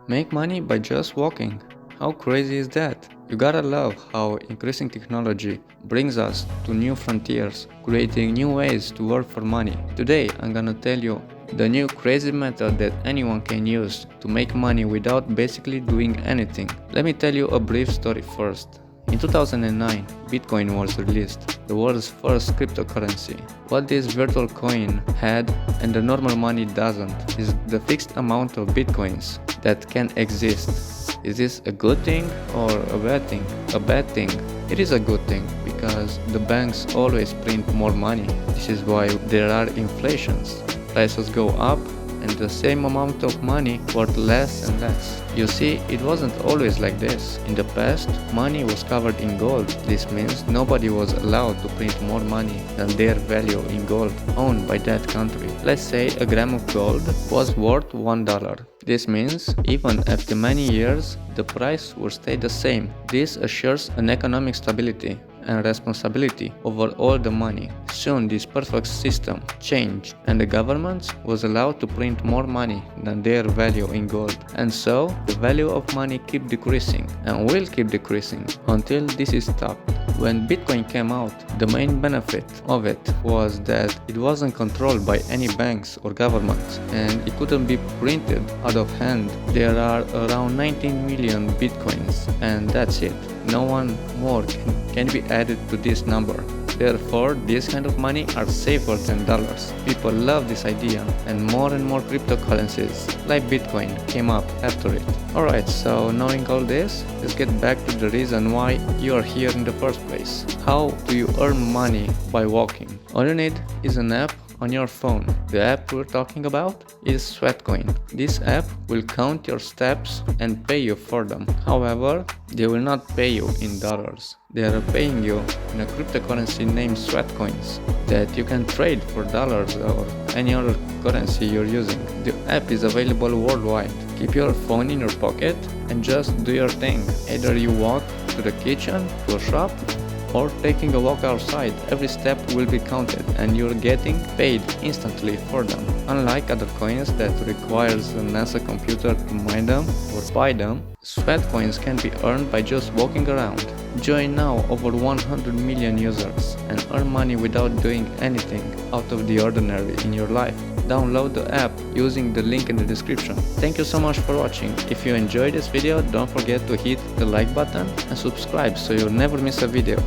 Make money by just walking. How crazy is that? You gotta love how increasing technology brings us to new frontiers, creating new ways to work for money. Today I'm gonna tell you the new crazy method that anyone can use to make money without basically doing anything. Let me tell you a brief story first. In 2009, Bitcoin was released, the world's first cryptocurrency. What this virtual coin had and the normal money doesn't is the fixed amount of Bitcoins that can exist. Is this a good thing or a bad thing? A bad thing. It is a good thing because the banks always print more money. This is why there are inflations. Prices go up and the same amount of money worth less and less. You see, it wasn't always like this. In the past, money was covered in gold. This means nobody was allowed to print more money than their value in gold owned by that country. Let's say a gram of gold was worth $1. This means even after many years, the price will stay the same. This assures an economic stability and responsibility over all the money. Soon this perfect system changed and the government was allowed to print more money than their value in gold. And so the value of money keep decreasing and will keep decreasing until this is stopped. When Bitcoin came out, the main benefit of it was that it wasn't controlled by any banks or governments and it couldn't be printed out of hand. There are around 19 million Bitcoins and that's it. No one more can be added to this number. Therefore, this kind of money are safer than dollars. People love this idea and more cryptocurrencies like Bitcoin came up after it. Alright, so knowing all this, let's get back to the reason why you are here in the first place. How do you earn money by walking? All you need is an app on your phone. The app we're talking about is Sweatcoin. This app will count your steps and pay you for them. However, they will not pay you in dollars. They are paying you in a cryptocurrency named Sweatcoins that you can trade for dollars or any other currency you're using. The app is available worldwide. Keep your phone in your pocket and just do your thing. Either you walk to the kitchen, to a shop, or taking a walk outside, every step will be counted and you're getting paid instantly for them. Unlike other coins that requires a NASA computer to mine them or buy them, Sweatcoins can be earned by just walking around. Join now over 100 million users and earn money without doing anything out of the ordinary in your life. Download the app using the link in the description. Thank you so much for watching. If you enjoyed this video, don't forget to hit the like button and subscribe so you'll never miss a video.